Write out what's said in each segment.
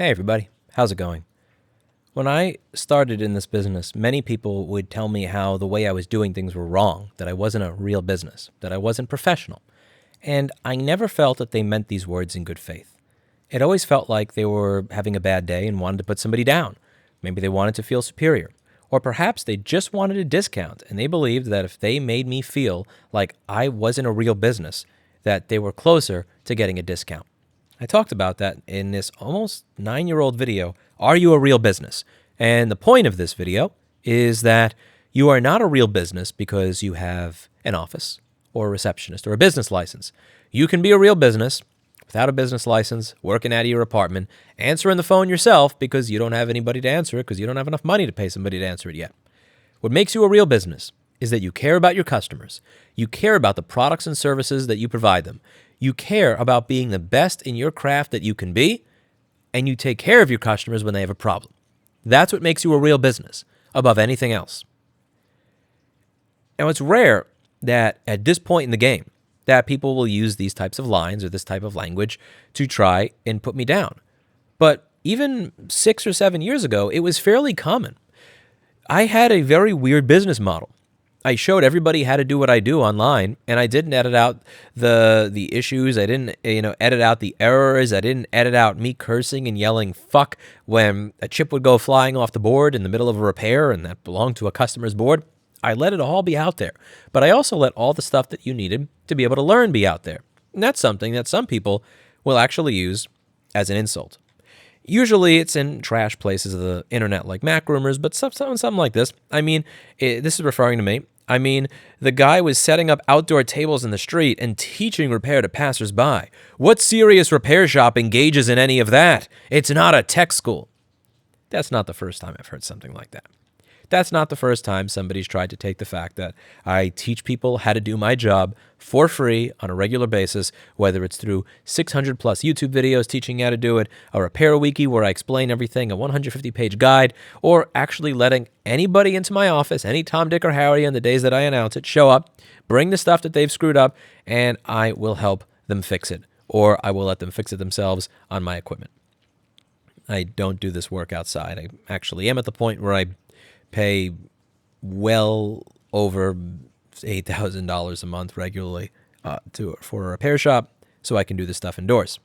Hey everybody, how's it going? When I started in this business, many people would tell me how the way I was doing things were wrong, that I wasn't a real business, that I wasn't professional. And I never felt that they meant these words in good faith. It always felt like they were having a bad day and wanted to put somebody down. Maybe they wanted to feel superior. Or perhaps they just wanted a discount and they believed that if they made me feel like I wasn't a real business, that they were closer to getting a discount. I talked about that in this almost 9-year-old video, Are You a Real Business? And the point of this video is that you are not a real business because you have an office or a receptionist or a business license. You can be a real business without a business license, working out of your apartment, answering the phone yourself because you don't have anybody to answer it because you don't have enough money to pay somebody to answer it yet. What makes you a real business is that you care about your customers. You care about the products and services that you provide them. You care about being the best in your craft that you can be, and you take care of your customers when they have a problem. That's what makes you a real business above anything else. Now, it's rare that at this point in the game that people will use these types of lines or this type of language to try and put me down. But even 6 or 7 years ago, it was fairly common. I had a very weird business model. I showed everybody how to do what I do online, and I didn't edit out the issues. I didn't, edit out the errors. I didn't edit out me cursing and yelling fuck when a chip would go flying off the board in the middle of a repair and that belonged to a customer's board. I let it all be out there. But I also let all the stuff that you needed to be able to learn be out there. And that's something that some people will actually use as an insult. Usually it's in trash places of the internet like MacRumors, but something like this. This is referring to me. The guy was setting up outdoor tables in the street and teaching repair to passersby. What serious repair shop engages in any of that? It's not a tech school. That's not the first time I've heard something like that. That's not the first time somebody's tried to take the fact that I teach people how to do my job for free on a regular basis, whether it's through 600 plus YouTube videos teaching how to do it, a repair wiki where I explain everything, a 150-page guide, or actually letting anybody into my office, any Tom, Dick, or Harry on the days that I announce it, show up, bring the stuff that they've screwed up, and I will help them fix it, or I will let them fix it themselves on my equipment. I don't do this work outside. I actually am at the point where I pay well over $8,000 a month regularly for a repair shop so I can do this stuff indoors.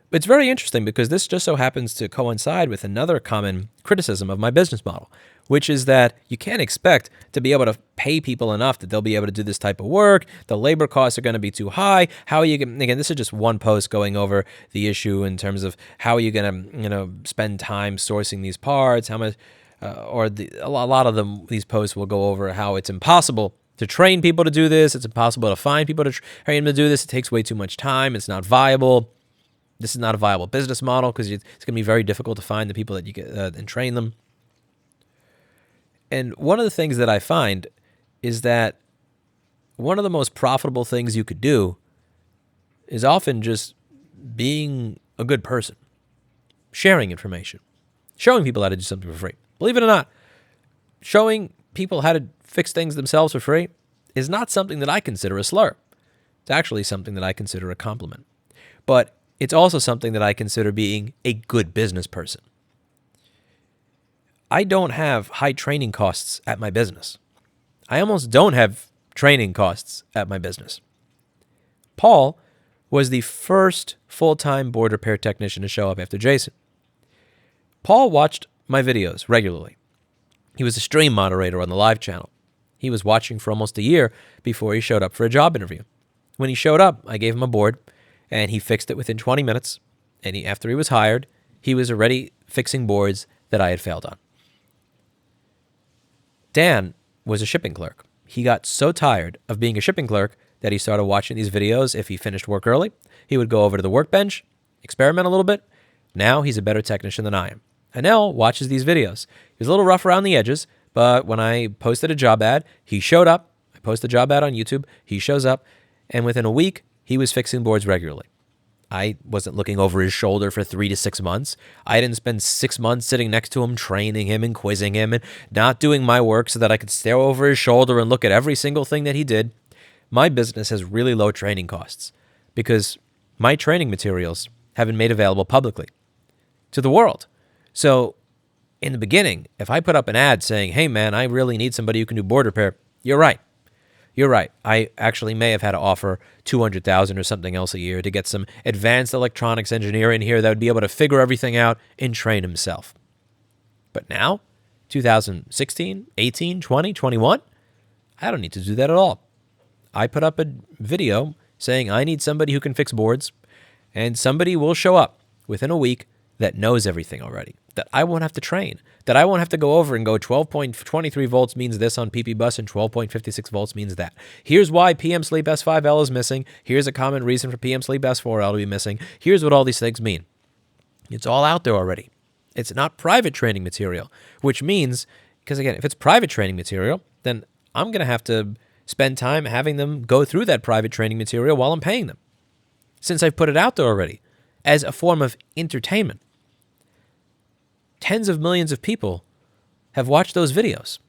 But it's very interesting because this just so happens to coincide with another common criticism of my business model, which is that you can't expect to be able to pay people enough that they'll be able to do this type of work. The labor costs are going to be too high. How are you going? Again, this is just one post going over the issue in terms of how are you going to, spend time sourcing these parts, how much. A lot of these posts will go over how it's impossible to train people to do this. It's impossible to find people to train them to do this. It takes way too much time. It's not viable. This is not a viable business model because it's going to be very difficult to find the people that you get and train them. And one of the things that I find is that one of the most profitable things you could do is often just being a good person, sharing information, showing people how to do something for free. Believe it or not, showing people how to fix things themselves for free is not something that I consider a slur. It's actually something that I consider a compliment. But it's also something that I consider being a good business person. I don't have high training costs at my business. I almost don't have training costs at my business. Paul was the first full-time board repair technician to show up after Jason. Paul watched my videos regularly. He was a stream moderator on the live channel. He was watching for almost a year before he showed up for a job interview. When he showed up, I gave him a board, and he fixed it within 20 minutes. And after he was hired, he was already fixing boards that I had failed on. Dan was a shipping clerk. He got so tired of being a shipping clerk that he started watching these videos. If he finished work early, he would go over to the workbench, experiment a little bit. Now he's a better technician than I am. Anel watches these videos. He was a little rough around the edges, but when I posted a job ad, he showed up. I posted a job ad on YouTube. He shows up, and within a week, he was fixing boards regularly. I wasn't looking over his shoulder for 3 to 6 months. I didn't spend 6 months sitting next to him, training him and quizzing him and not doing my work so that I could stare over his shoulder and look at every single thing that he did. My business has really low training costs because my training materials have been made available publicly to the world. So in the beginning, if I put up an ad saying, hey, man, I really need somebody who can do board repair, you're right. You're right. I actually may have had to offer $200,000 or something else a year to get some advanced electronics engineer in here that would be able to figure everything out and train himself. But now, 2016, 18, 20, 21, I don't need to do that at all. I put up a video saying I need somebody who can fix boards, and somebody will show up within a week that knows everything already, that I won't have to train, that I won't have to go over and go 12.23 volts means this on PP bus and 12.56 volts means that. Here's why PM Sleep S5L is missing. Here's a common reason for PM Sleep S4L to be missing. Here's what all these things mean. It's all out there already. It's not private training material, which means, because again, if it's private training material, then I'm going to have to spend time having them go through that private training material while I'm paying them, since I've put it out there already as a form of entertainment. Tens of millions of people have watched those videos.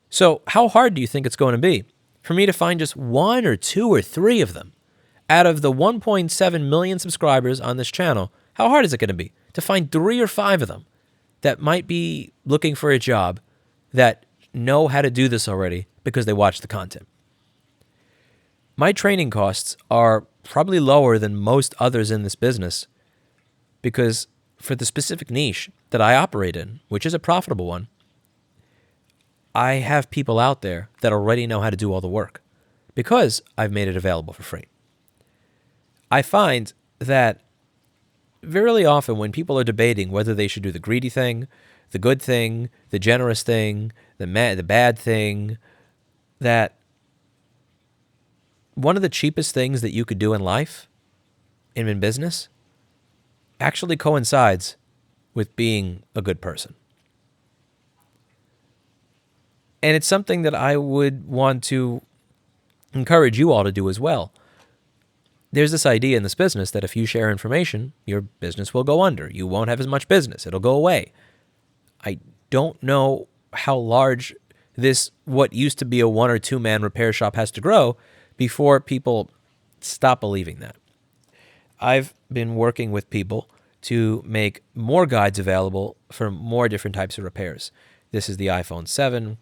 So how hard do you think it's going to be for me to find just 1 or 2 or 3 of them out of the 1.7 million subscribers on this channel? How hard is it going to be to find 3 or 5 of them that might be looking for a job that know how to do this already because they watch the content? My training costs are probably lower than most others in this business because for the specific niche that I operate in, which is a profitable one, I have people out there that already know how to do all the work because I've made it available for free. I find that very often when people are debating whether they should do the greedy thing, the good thing, the generous thing, the bad thing, that one of the cheapest things that you could do in life and in business actually coincides with being a good person. And it's something that I would want to encourage you all to do as well. There's this idea in this business that if you share information, your business will go under. You won't have as much business. It'll go away. I don't know how large this, what used to be a 1 or 2 man repair shop, has to grow before people stop believing that. I've been working with people to make more guides available for more different types of repairs. This is the iPhone 7,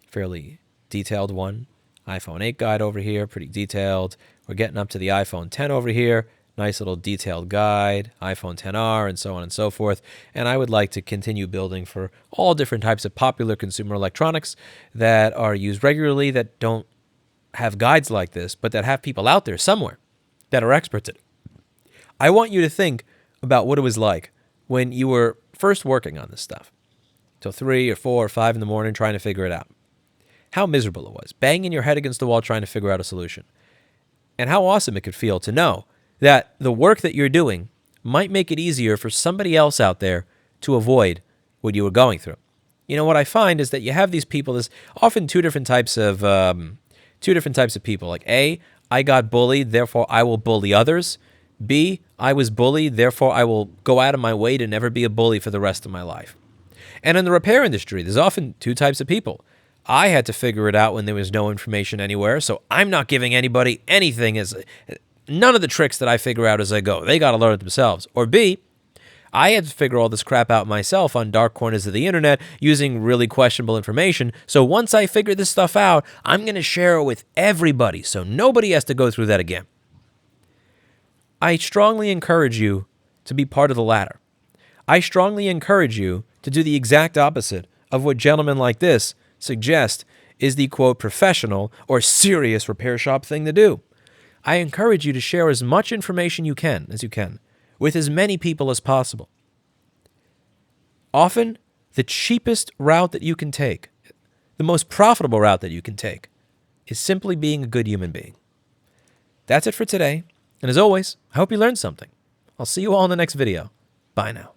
fairly detailed one. iPhone 8 guide over here, pretty detailed. We're getting up to the iPhone 10 over here. Nice little detailed guide, iPhone 10R, and so on and so forth. And I would like to continue building for all different types of popular consumer electronics that are used regularly, that don't have guides like this, but that have people out there somewhere that are experts at it. I want you to think about what it was like when you were first working on this stuff, till 3 or 4 or 5 in the morning trying to figure it out. How miserable it was, banging your head against the wall trying to figure out a solution. And how awesome it could feel to know that the work that you're doing might make it easier for somebody else out there to avoid what you were going through. You know, what I find is that you have these people, there's often two different types of people. Like A, I got bullied, therefore I will bully others. B, I was bullied, therefore I will go out of my way to never be a bully for the rest of my life. And in the repair industry, there's often 2 types of people. I had to figure it out when there was no information anywhere, so I'm not giving anybody anything, none of the tricks that I figure out as I go. They got to learn it themselves. Or B, I had to figure all this crap out myself on dark corners of the internet using really questionable information. So once I figure this stuff out, I'm going to share it with everybody so nobody has to go through that again. I strongly encourage you to be part of the latter. I strongly encourage you to do the exact opposite of what gentlemen like this suggest is the, quote, professional or serious repair shop thing to do. I encourage you to share as much information as you can with as many people as possible. Often, the cheapest route that you can take, the most profitable route that you can take, is simply being a good human being. That's it for today. And as always, I hope you learned something. I'll see you all in the next video. Bye now.